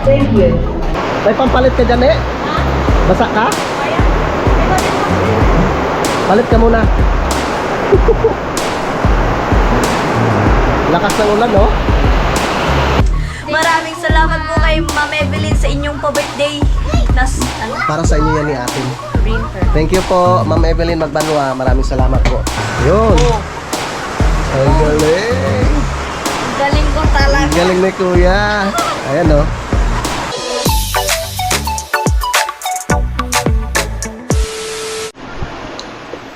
Thank you. May pampalit ka dyan eh? Basa ka? Palit ka muna. Lakas ng ulan, no? Maraming salamat po kay Ma'am Evelyn sa inyong pa-birthday. Para sa inyo yan ni atin. Printer. Thank you po, Ma'am Evelyn Magbanwa. Maraming salamat po. Yun. Ang galing. Galing ko talaga. Ang galing ni Kuya. Ayan, no?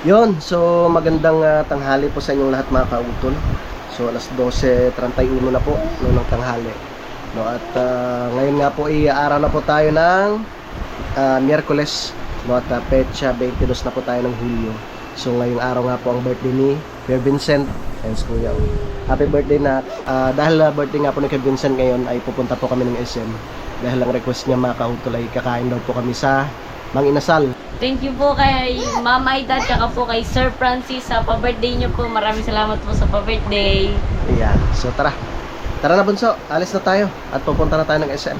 Yun, so magandang tanghali po sa inyong lahat mga kautol. So alas 12:31 na po ng tanghali. No, at ngayon nga po araw na po tayo ng Miyerkules, no, at petsa 22 na po tayo ng Hulyo. So ngayong araw nga po ang birthday ni Kuya Vincent. Thanks Kuya. Happy birthday na. Dahil birthday nga po ni Kuya Vincent ngayon ay pupunta po kami ng SM. Dahil ang request niya mga kautol ay kakain daw po kami sa Mang Inasal. Thank you po kay Ma'am Aida at po kay Sir Francis sa pa-birthday niyo po. Maraming salamat po sa pa-birthday. Ayan. So tara. Tara na bunso. Alis na tayo. At pupunta na tayo ng SM.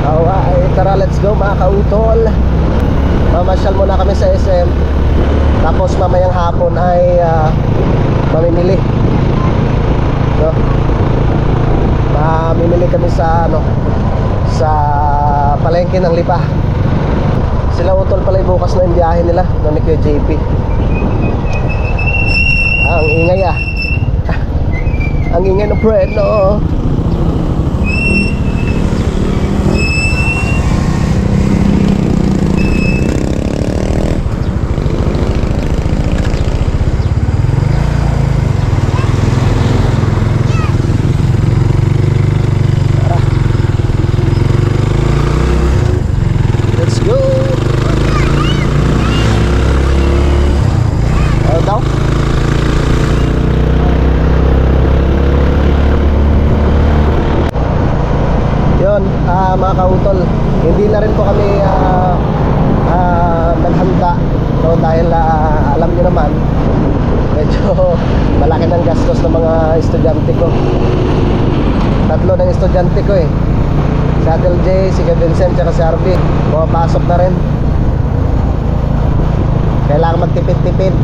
Alright. Tara, let's go mga kautol. Mamasyal muna kami sa SM. Tapos mamayang hapon ay mamimili. No? Mamimili kami sa sa palengke ng Lipa. Sila utol pala bukas na yung biyahe nila no, ni Kuya JP. Ang ingay Ang ingay ng friend, no? Let's go! Daw? Yun, mga kautol, hindi na rin po kami naghanda, no, dahil alam nyo naman medyo malaki ng gastos ng mga estudyante ko. Tatlo ng estudyante ko eh, si Adel J, si Kuya Vincent, tsaka si Arby, pumapasok na rin. Kailangan magtipid-tipid.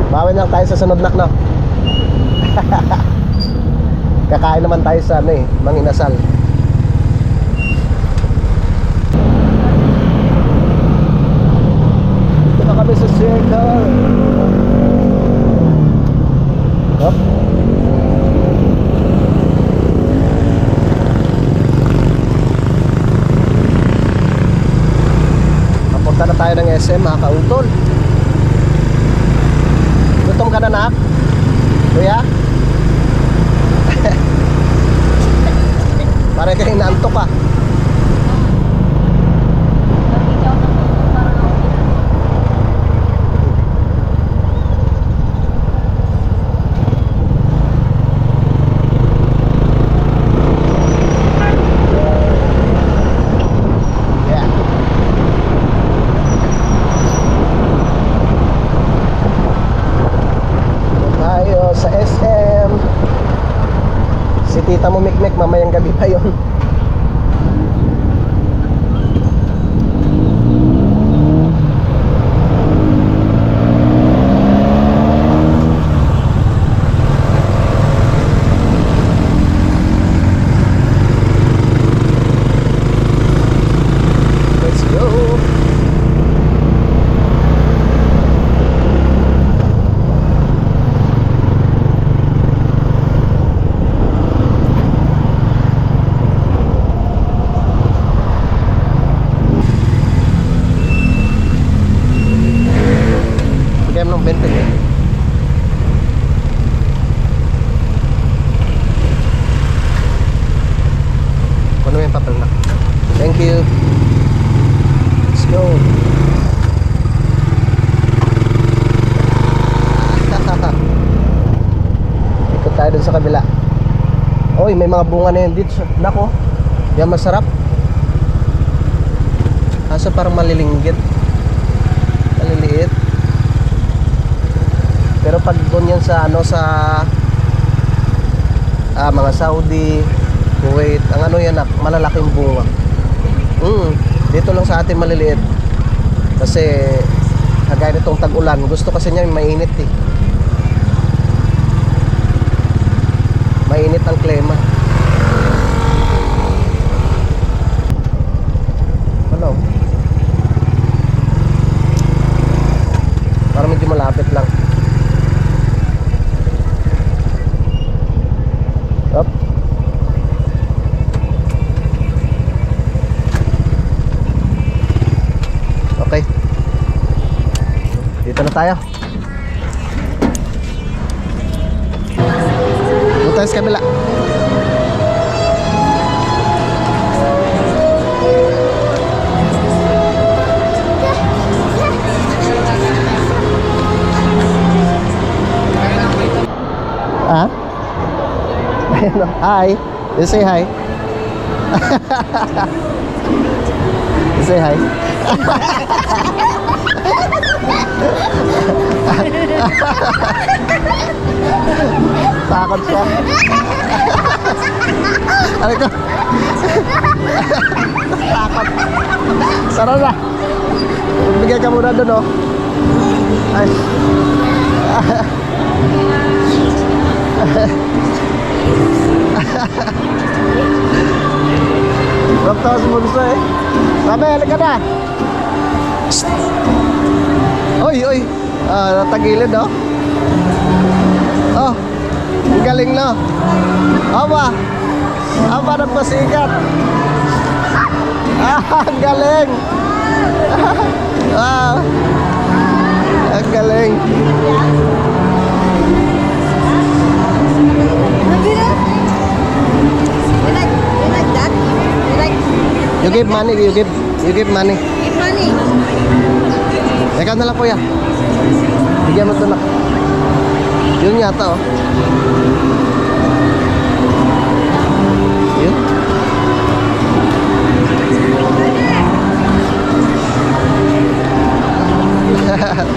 Bawi lang tayo sa sunod no? Kakain naman tayo sa Mang Inasal. Dito na kami sa circle. Hop. Papunta na tayo ng SM mga kautol. Gutom ka na, nak? Kuya? Parang kayo naantok ka. Sa SM si tita mo mikmek mamayang gabi pa yun. Let's go. Bigyan mo ng 20 eh. Kuno mo yung papel na. Thank you. Let's go. Ikot tayo dun sa kabila. Oy, may mga bunga na yun dito. Nako, yan masarap. Kaso parang malilinggit. Maliliit. Pero pag doon yan sa mga Saudi, Kuwait. Ang ano yan, malalaking bunga. Dito lang sa atin maliliit. Kasi kagaya nitong tag-ulan, gusto kasi niya mainit eh. Mainit ang klima. Ano? Para medyo malapit lang. Up. Okay. Dito na tayo. Doon tayo sa kabila. Ah? Ayun, oh. Hi. You say hi. You say hi. Takot siya. Ano ko? Takot. Tara na. Bigyan ka muna doon, oh. Ay. Huwag tawa si Bunso eh. Sabi, halika na. Shhh. Oy, oy. Natagilid, oh. Oh, ang galing, no? Aba, nagpasikat. Ang galing. Ang galing. You give money, you give money. Money. Ikaw na lang, kuya. Bigyan mo ito na. Yun yata, oh. Yun.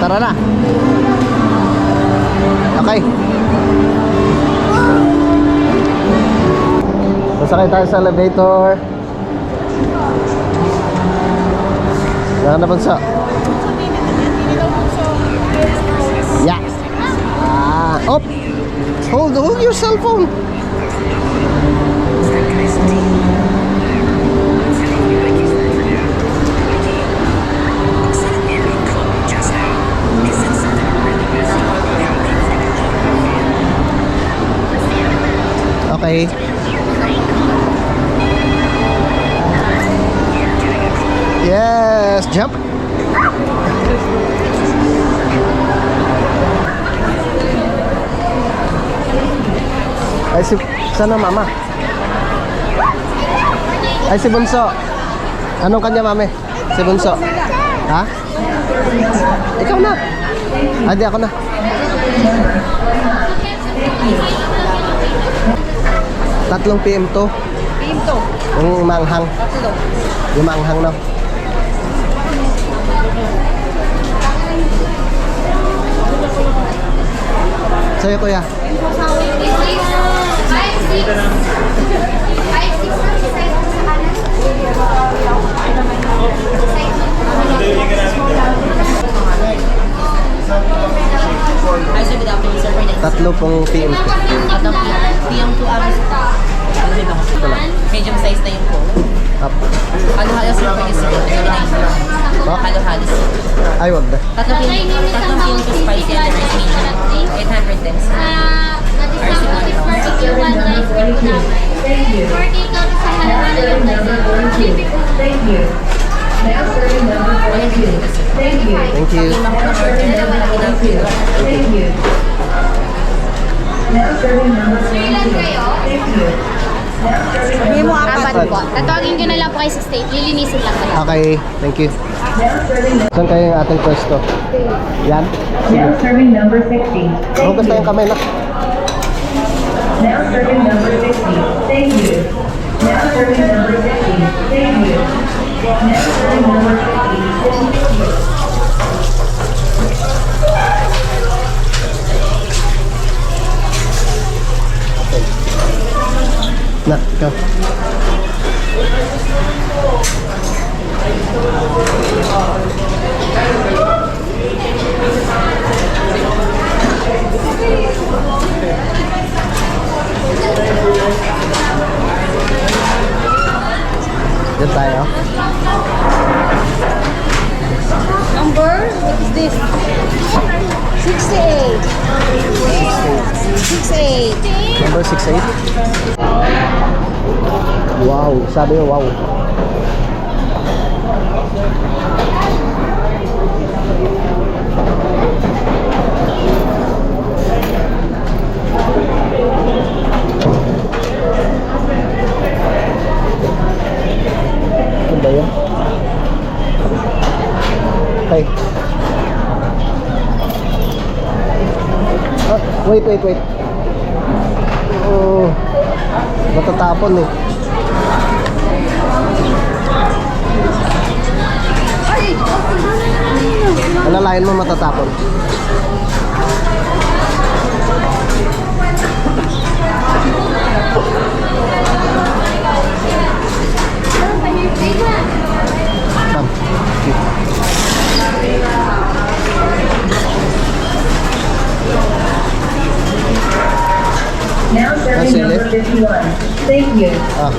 Tara na. Okay. Sasakay tayo sa elevator. Saan na bansa? Yeah. Op. Hold your cell phone. Okay. Yes, jump. Ay, sana mama. Ay, si Bunso. Anong kanya, mami? Si Bunso. Ha? Ikaw na. Ay, di ako na. Tatlong PM to. PM to. Yung manghang. Tatlo. Yung manghang, no? Sa'yo, kuya. Ay, so good afternoon, sir. Tatlo pong PM to. Atong PM 2 hours. Medium size na yung po. Up. Halo-halo sir, pwede sir. Oh? Halo-halo sir. Ay, wag na. Tatlong PM 2 spicy and the rice medium. 810 sir. Thank you. Hindi mo apat. Tatawagin ko na lang po kayo sa state. Lilinisin lang kayo. Okay, thank you. Saan kayo yung ating pwesto? Yan? Now serving number 60. Hugas tayong kamay na. Now serving number 60. Thank you. Now serving number 60. Thank you. Now serving number 60. Thank you. number, what is this? 68. 68. Number 68. Wow, sabi mo wow. Ano ba yun? Okay. Ah, wait. Oh, matatapon eh. Alalayan mo matatapon. Come. Now serving That's it. number 51. Thank you. Ah,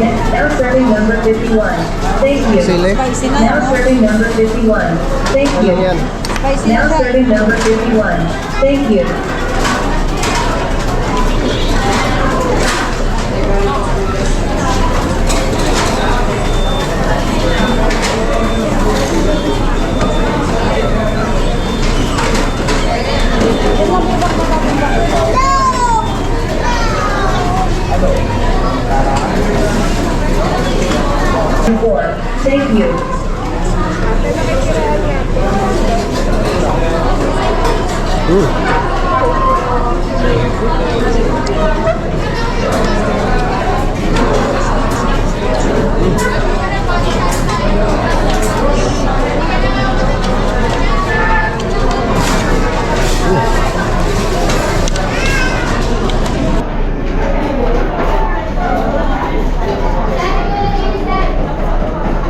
Yes, now serving number 51. Thank you. sili. Spicy na Now yan. serving number 51. Thank Ano you. yan? Spicy na Now siya. serving number 51. Thank you. Four. Thank you.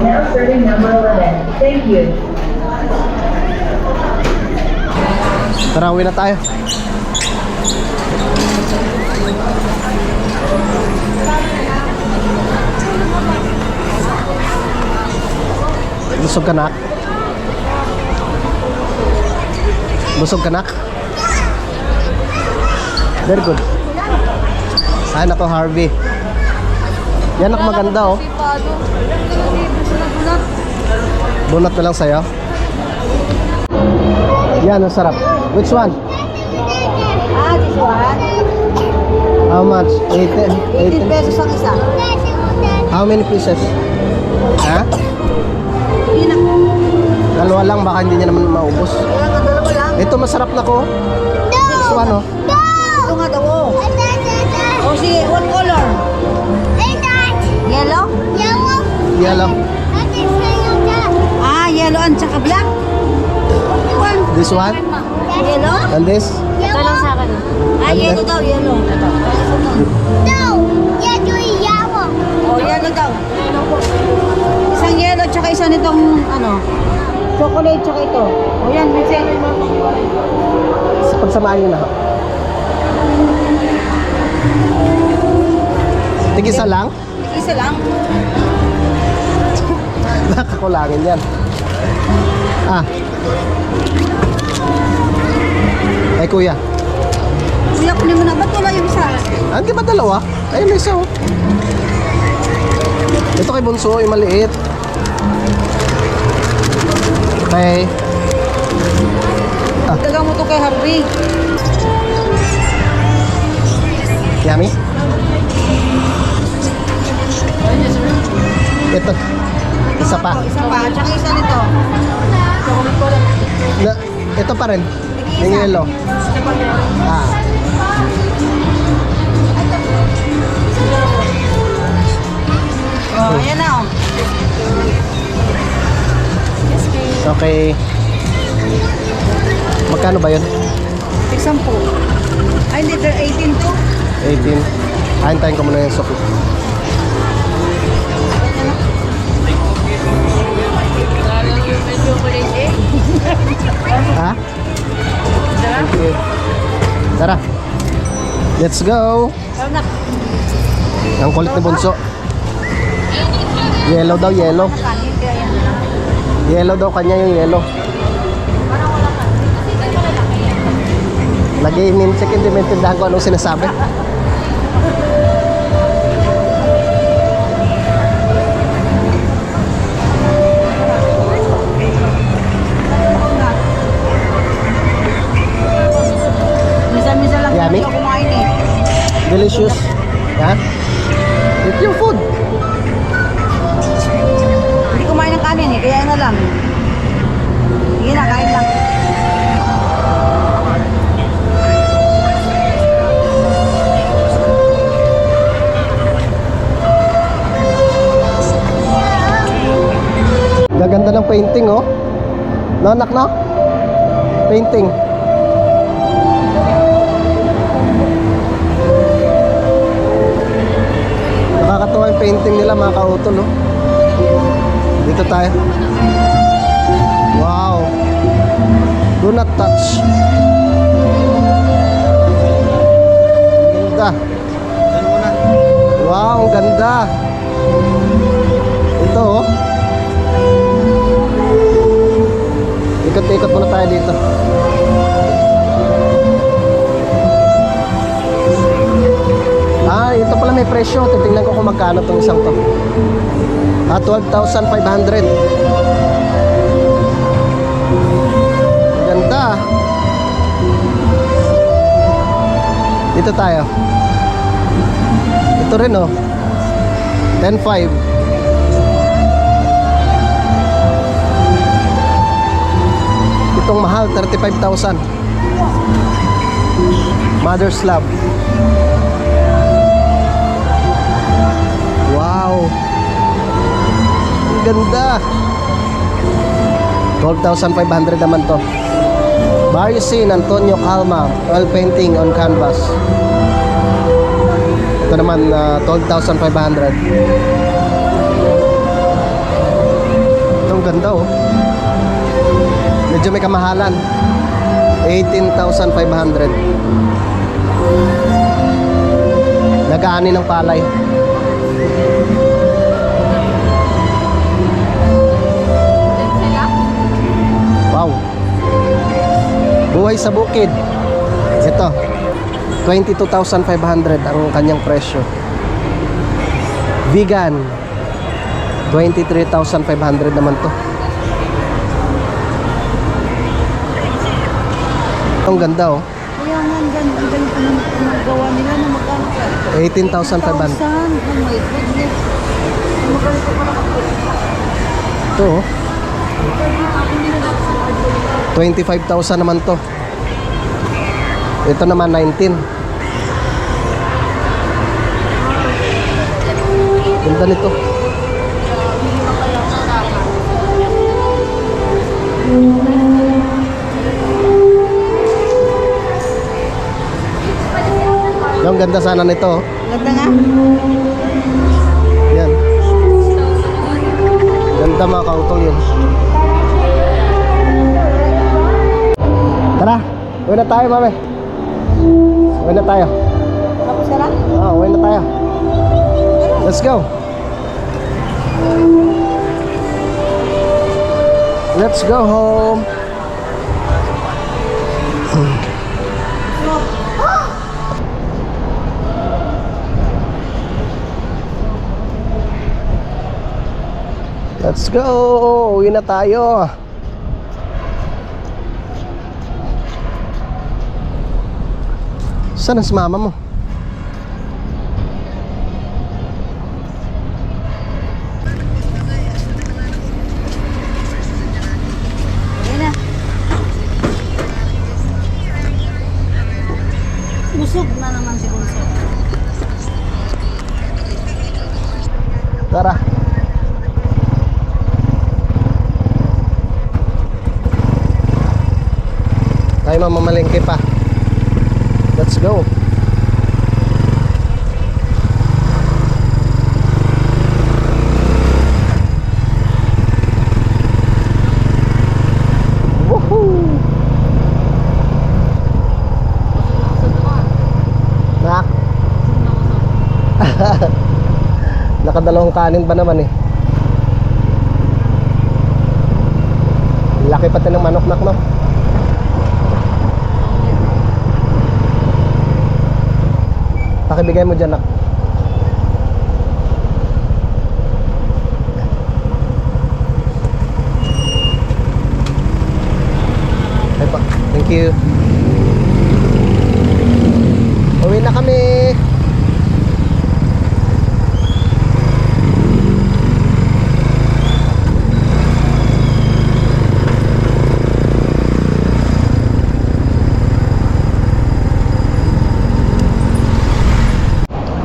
Now serving number 11. Thank you. Tara, uwi na tayo. Busog ka na? Busog ka na? Very good. Ay, nako Harvey. Yan ang maganda oh. Bunot na lang sa'yo. Yan, ang sarap. Which one? Ah, this one. How much? 18? 18 pesos ang isa. How many pieces? Ha? Hindi na. Dalawa lang, baka hindi niya naman maubos. Kaya nga, dalawa lang. Ito masarap na ko. This one oh. Ito nga daw. Oh, sige, what color? Yellow? Yellow. Ah, yellow and tsaka black. This one. Yellow? And this. Ito lang sa akin. Ah, yellow daw, yellow. Oh, yellow daw. Isang yellow tsaka isa nitong ano, chocolate tsaka ito. Oh, yan, may yellow yung mga Pagsamaan nyo na. Tig-isa lang? isa lang. Nakakulangin yan. Ah. Ay kuya. Kuya, kunin mo na. Ba't wala yung isa? Ah, di ba dalawa? Ayun may isa oh. Ito kay Bunso, yung maliit. Okay. Ah. Dagang mo to kay Harvey. Yummy? Ito. Isa pa. Isa pa, tsaka isa nito. Na, ito pa rin. Yung yellow. Ah. Oh, ayan na oh. Okay. Magkano ba yun? Example. Ay, hindi, 18 to. 18. Hintayin ko muna yung suki. Ha? Thank you. Tara. Let's go. Ang kulit ni Bunso. Yellow daw, yellow. Yellow daw kanya yung yellow. Nag-i-check, hindi maintindihan ko anong sinasabi. Minsan-minsan lang Yummy? ako kumain eh. Delicious. Ha? Eat your food. Hindi kumain ng kanin eh, kaya na lang. Sige na, kain lang. Gaganda ng painting, oh. No, anak, no? Painting. Nakakatawa yung painting nila, mga kautol, oh. Dito tayo. Wow. Do not touch. Ganda. Wow, ang ganda. Ito, oh. Ikot-ikot muna tayo dito. Ito pala may presyo. Titingnan ko kung magkano itong isang to. 12,500. Ganda. Dito tayo. Ito rin, oh. 10,500. Itong mahal, 35,000. Mother's Love. Wow. Ang ganda. 12,500 naman to. Barrio Antonio Calma, oil painting on canvas. Ito naman 12,500. Itong ganda, oh. Medyo may kamahalan. 18,500. Nag-aani ng palay. Wow. Buhay sa bukid. Ito. 22,500 ang kanyang presyo. Vegan. 23,500 naman to. Ang ganda, oh. Kaya nga, ang ganda ang gawa nila na magkano ka? 18,500. 1,000. Oh my goodness. Magkano ka pala Ito, oh. 25,000 naman to. Ito naman 19. Ganda nito. Yung ganda sana nito, oh. Ganda nga. Yan. Ganda, mga kautol yun. Tara, uwi na tayo, mami. Uwi na tayo. Tapos ka na? Oo, uwi na tayo. Let's go. Let's go home. Let's go. Uwi na tayo. Saan si mama mo? Ayun na. Busog na naman si Bunso. Tara. Tayo mamamalengke pa. Let's go. Woohoo! Nak. Nakadalawang kanin ba naman eh. Laki pati ng manok, nak, no? Pakibigay mo dyan, nak. Ay pa, thank you. Uwi na kami.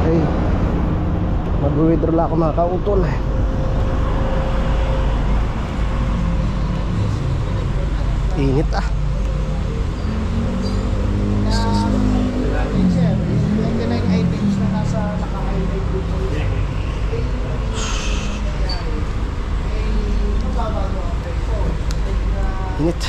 Okay. Mag-withdraw lang ako mga kautol. Init ah. Init.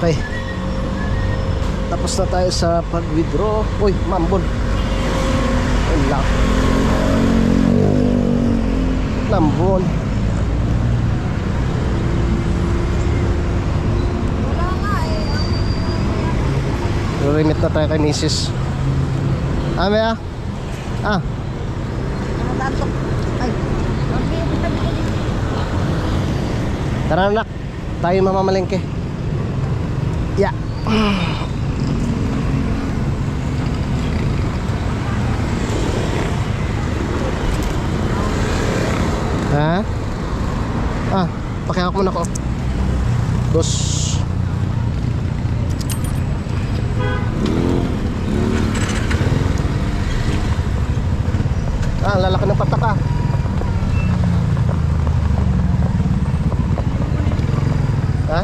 Okay. Tapos na tayo sa pag-withdraw. Uy, mambon. Wala. Lambon. Remit na tayo kay Mrs. Ame ah. Ah. Tara na, nak. Tayo mamamalengke. Ya. Ha? Ah, pakihawak muna ko. Dos. Ah, lalaki ng patak ah. Ha?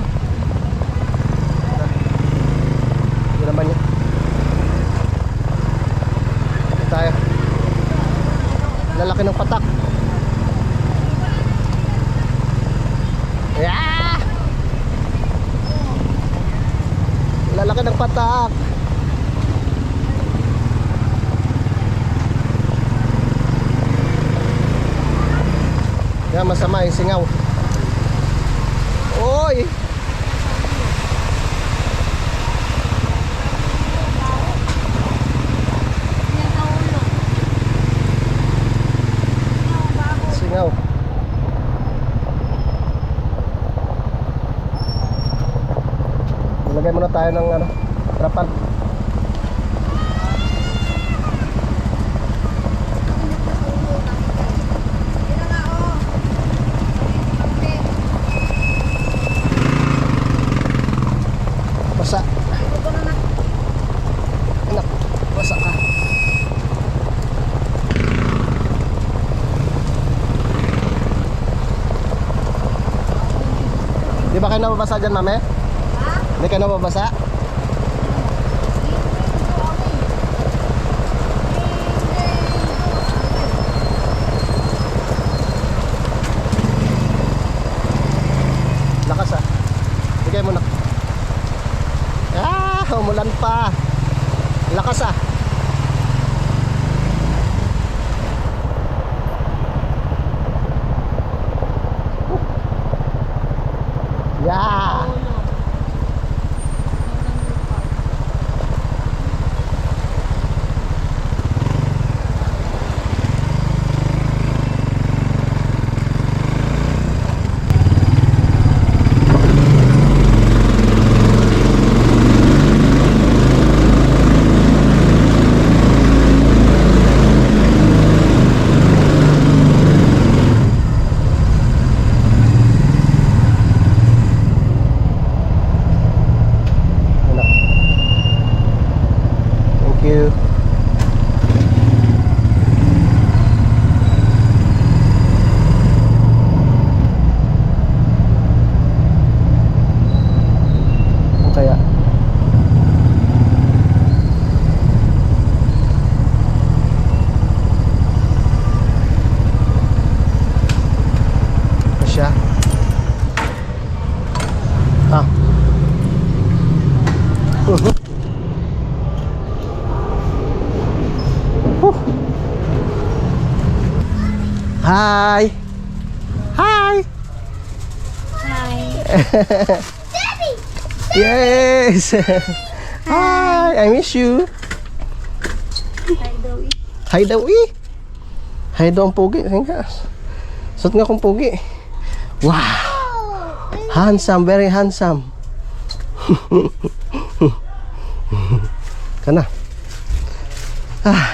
Hindi naman yun. Ito tayo. Lalaki ng patak. Yeah! Lalaki ng patak. Yan, masama yung singaw. Oy! Singaw. Ilagay muna tayo ng ano, trapal. Basa. Anak, basa ka. Di ba kayo nababasa dyan, mame? Ha? Hindi kayo nababasa? Lakas ah. Bigay mo na. Ah, umulan pa. Lakas ah. Yeah. Hi! Hi! Hi. Yes! Hi! I miss you! Hi daw eh! Hi daw ang pugi. Suot nga kong pugi. Wow! Handsome, very handsome. Kana.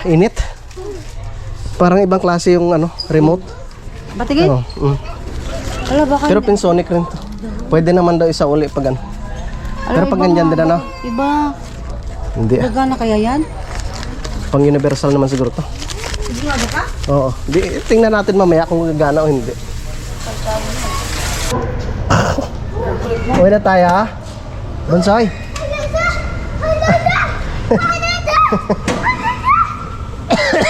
Init. Parang ibang klase yung remote. Batigin? Wala baka. Pero Pensonic rin to. Pwede naman daw isa uli pag Pero pag ganyan din Iba. Hindi Gagana kaya yan? Pang universal naman siguro to. Sigurado ka? Oo. Tingnan natin mamaya kung gagana o hindi. Uwi na tayo ha? Bonsai.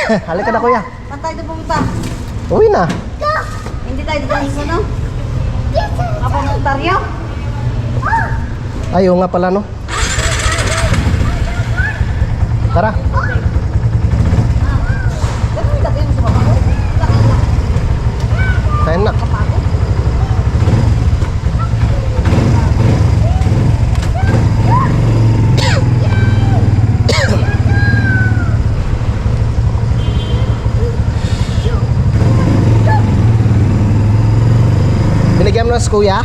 Halika na kuya. Saan tayo na pumunta? Uwi na. Hindi tayo dito sa ano? Kapag ng Ontario? Ayaw nga pala no. Tara. Ganun yung lagay mo sa baba ko? Kain na. Binigyan mo na si kuya?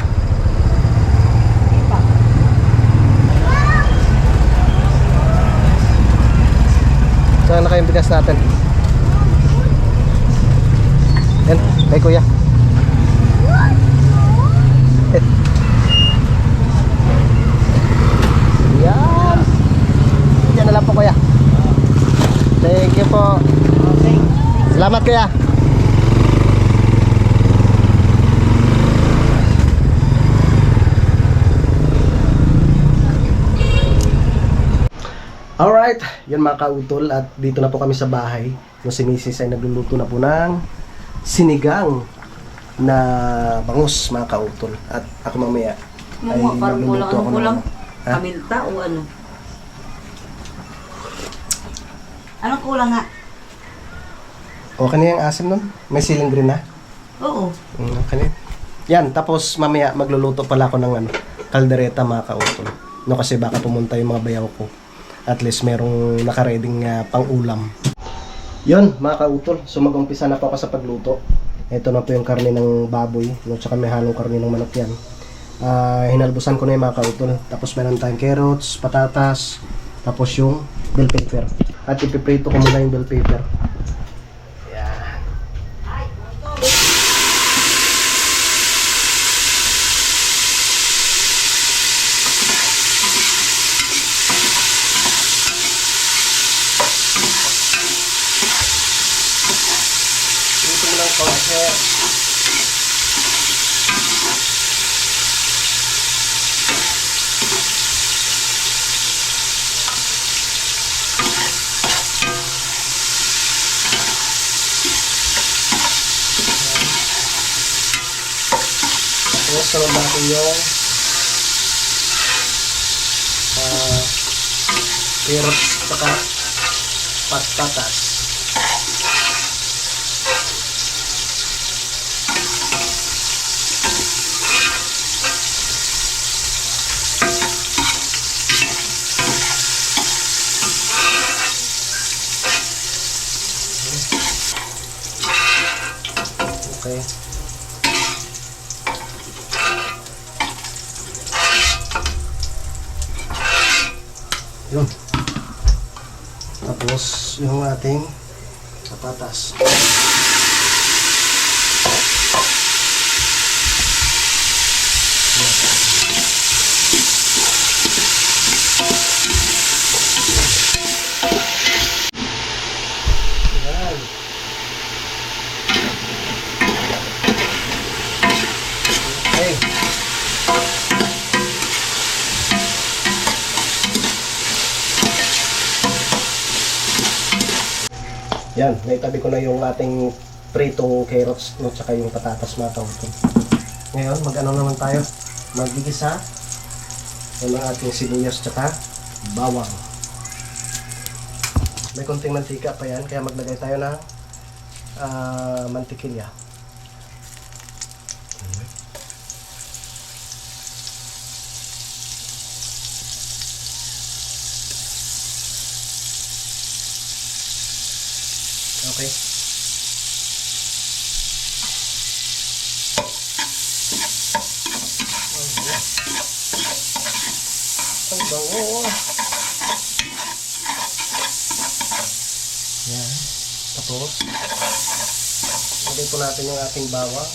Saan na kayong bigas natin? Yan, kay kuya. Yan. Yan na lang po kuya. Thank you po. Salamat kuya. Alright, yun mga kautol, at dito na po kami sa bahay. No, si Mrs. ay nagluluto na po ng sinigang na bangus mga kautol. At ako mamaya ay Parang kulang magluluto ako kulang. ng Ha? Kaminta o ano? Anong kulang nga? Okay na yung asim nun? May siling green na? Oo. Okay na. Yan, tapos mamaya magluluto pala ako ng kaldereta mga kautol. No, kasi baka pumunta yung mga bayaw ko. At least merong nakareding pang ulam. Yun mga kautol, so mag-umpisa na po ako sa pagluto. Ito na po yung karne ng baboy, no, tsaka may halong karne ng manok yan. Hinalbusan ko na yung mga kautol. Tapos meron tayong carrots, patatas, tapos yung bell pepper. At ipiprito ko muna yung bell pepper. Yan. Prito mo lang konti. Tapos sunod natin yung carrots saka patatas. Okay. Yun. Tapos yung ating patatas. Yan. Okay. Yan, naitabi ko na yung ating pritong carrots no, tsaka yung patatas mga kautol. Ngayon, mag-ano naman tayo? Magigisa. Yan ang ating sibuyas tsaka bawang. May konting mantika pa yan, kaya maglagay tayo ng mantikilya. Okay. Ang bango. Yan. Tapos, lagay po natin yung ating bawang.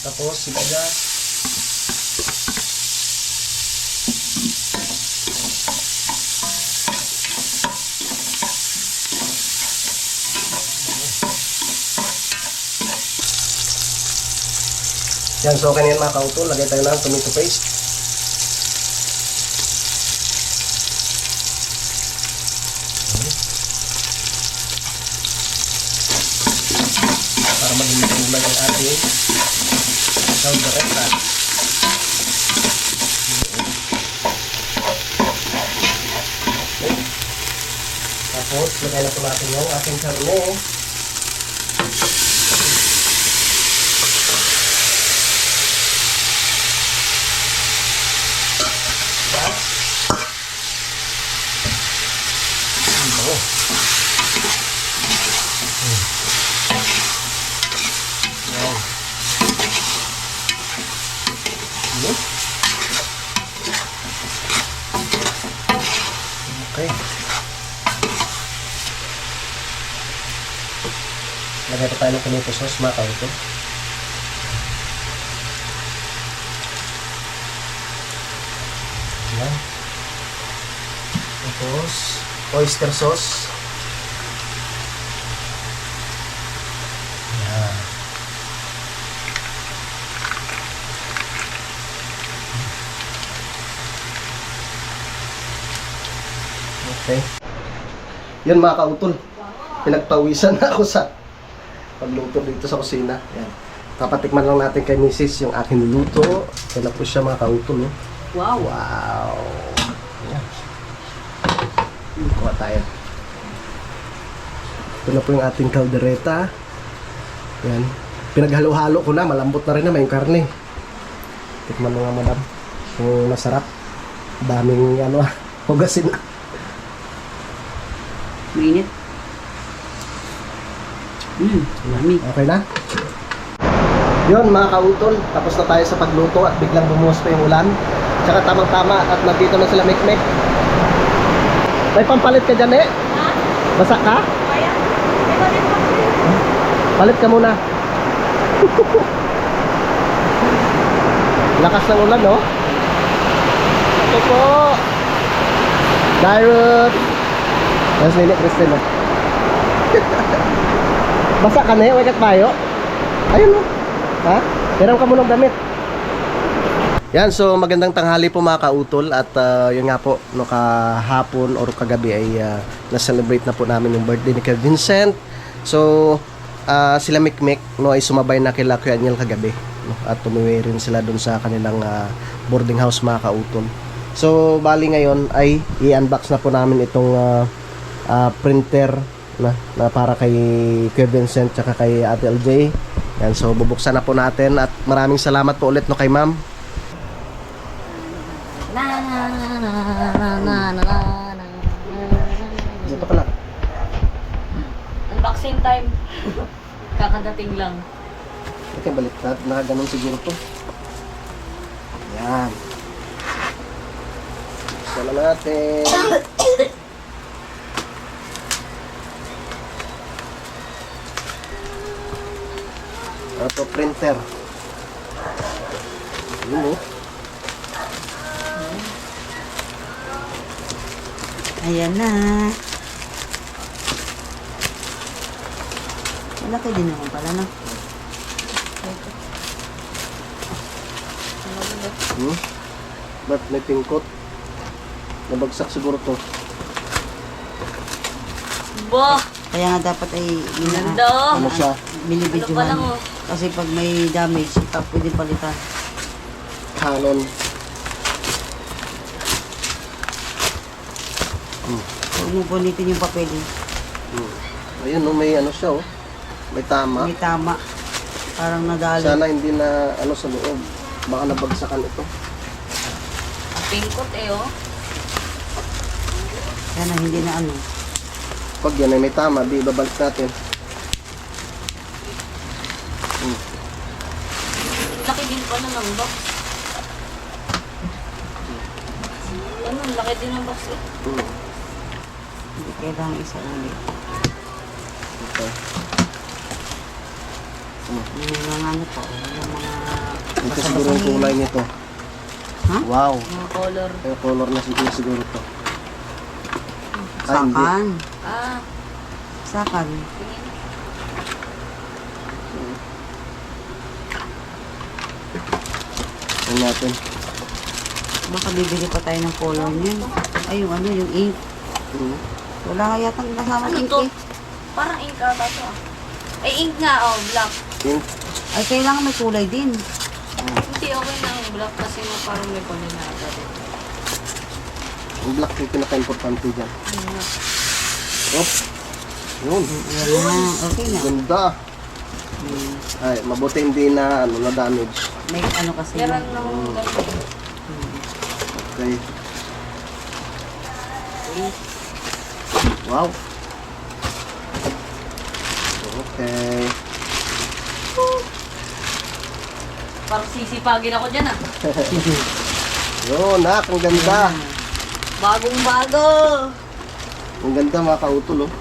Tapos, sibuyas. Yan, so okay na yan mga kautol. Lagay tayo ng tomato paste. Para maging matulad ang ating caldereta. Okay. Tapos, lagay na po natin yung ating karne. Okay. Lagay pa tayo ng tomato sauce mga kautol. Yan. Tapos, oyster sauce. Yan. Okay. Yun mga kautol. Pinagpawisan na ako sa pagluto dito sa kusina. Yan. Papatikman lang natin kay Mrs. yung aking luto. Kaya po siya mga kautol. Oh. Wow. Wow. Yan. Kuha tayo. Ito na po yung ating caldereta. Yan. Pinaghalo-halo ko na. Malambot na rin na. May karne. Tikman mo nga madam. Kung masarap. Daming hugasin na. Mainit. Mami. Okay na? Yun mga kautol, tapos na tayo sa pagluto at biglang bumuhos pa yung ulan. Tsaka tamang-tama at nandito na sila Mikmek. May pampalit ka dyan eh? Basa ka? Palit ka muna. Lakas ng ulan, no? Ito po. Direct. Tapos nini Kristen, no? Basa ka na eh, wagat bayo. Ayun, no? Ha? Meron ka munang damit. Yan, so magandang tanghali po mga kautol. At yun nga po, no, kahapon or kagabi ay na-celebrate na po namin yung birthday ni Kuya Vincent. So, sila Mikmek, no, ay sumabay na kila Kuya Aniel kagabi, no, at tumuwi rin sila dun sa kanilang boarding house mga kautol. So, bali ngayon ay i-unbox na po namin itong printer na para kay Kuya Vincent tsaka kay Ate LJ. Yan, so bubuksan na po natin at maraming salamat po ulit no kay ma'am. Dito pala. Unboxing time. Kakadating lang. Okay, baliktad. Nakaganon siguro to. Yan. Buksan na natin. Ito printer. Yun oh. Ayan na. Malaki din naman pala, no? Ba't may pingkot? Nabagsak siguro to. Bah! Kaya nga dapat ay Ganda oh! Ano siya? Ano pa binibidyohan. lang oh? Kasi pag may damage, pwede palitan. Canon. Huwag mo punitin yung papel. Ayun, no, may ano siya, oh. May tama. May tama. Parang nadali. Sana hindi na ano sa loob. Baka nabagsakan ito. Pingkot eh oh. Sana hindi na ano. Pag yan ay may tama, di babalik natin. Laki din pala ng box. Ano, laki din ng box eh. Hindi kailangan isa ulit. Okay. May mga ano po. Yung mga... Ito siguro yung kulay nito. Ha? Wow. Mga color. Yung color na siguro to. Ah, hindi. Sakan. Ah, Sakan. tingin. Yan natin. Baka bibili pa tayo ng color niyan. Ay, yung ano, yung ink. Wala nga yatang kasama Ano ink to? eh. Parang ink ata to ah. Ay, ink nga oh, black. Pink. Ay, kailangan may kulay din. Hindi, okay na ang black kasi na parang may kulay na ata din. Yung black yung pinaka-importante dyan. Oh. Yun. Yan, okay na. Ganda. Ay, mabuti hindi na ano na damage. May ano kasi. Meron yun. ng ganun. Okay. Wow. Okay. Parang sisipagin ako dyan ah. Yun, nak, ang ganda. Bagong bago. Ang ganda mga kautol, oh.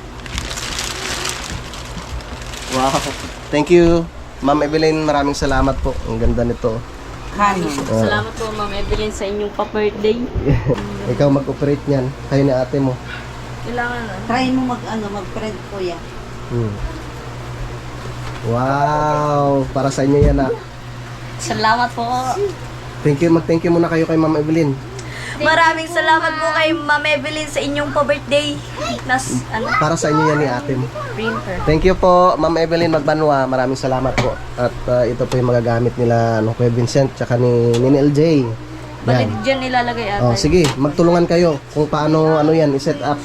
Wow. Thank you, Ma'am Evelyn. Maraming salamat po. Ang ganda nito. Canon. Salamat po Ma'am Evelyn sa inyong pa-birthday. Ikaw mag-operate niyan. Kayo ni ate mo. Kailangan ah. Try mo mag-print kuya. Wow. Para sa inyo yan, ah. Salamat po. Thank you. Mag-thank you muna kayo kay Ma'am Evelyn. Maraming salamat po kay Ma'am Evelyn sa inyong pa-birthday. Ano? Para sa inyo yan ni ate mo. Printer. Thank you po, Ma'am Evelyn Magbanwa. Maraming salamat po. At ito po yung magagamit nila Kuya Vincent tsaka ni LJ. Balik Yan. dyan nilalagay ata. Oh, sige, magtulungan kayo kung paano ano yan, i-set up.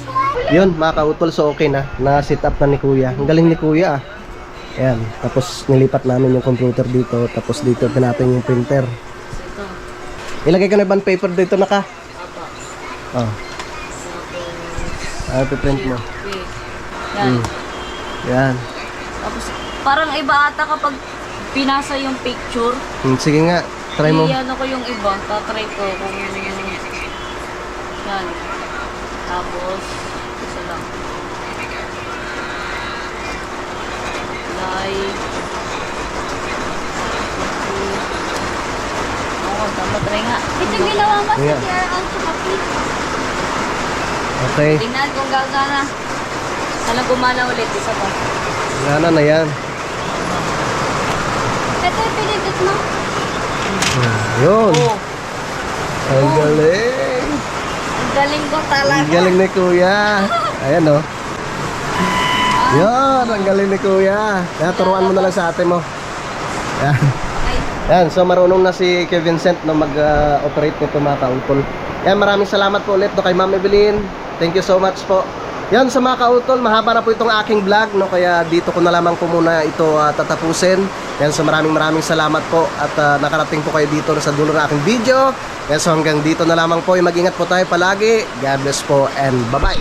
Yun, mga kautol, so okay na. Na-set up na ni Kuya. Ang galing ni Kuya, ah. Ayan, tapos nilipat namin yung computer dito. Tapos dito pinatong yung printer. Ito. Ilagay ko na band paper dito na ka. Oh. Print mo. Okay. Yan. Yan. Tapos parang iba ata kapag pinasa yung picture. Sige nga, try mo. Iyan ko yung iba. Tatry ko kung yan. Tapos isa lang. Like oo, tama-try nga. Ito ginawa mo sa Yeah. QR on sa kapit. Okay, Tingnan kung gagana. Sana gumana ulit. Isa pa. gana na yan. Ito yung pinindot mo. Yun. Oh, Ang galing. ang galing ko talaga. Ang galing ni Kuya. Ayan, oh. Yun, ang galing ni Kuya. Kaya turuan mo na lang sa ate mo. Yan. Okay. Yan, so marunong na si Kuya Vincent na mag-operate nito mga kautol. Yan, maraming salamat po ulit no, kay Ma'am Evelyn. Thank you so much po. Yan, sa mga kautol, mahaba na po itong aking vlog, no? Kaya dito ko na lamang po muna ito tatapusin. Yan, so maraming salamat po. At nakarating po kayo dito sa dulo ng aking video. Yan, so hanggang dito na lamang po. Mag-ingat po tayo palagi. God bless po and bye-bye.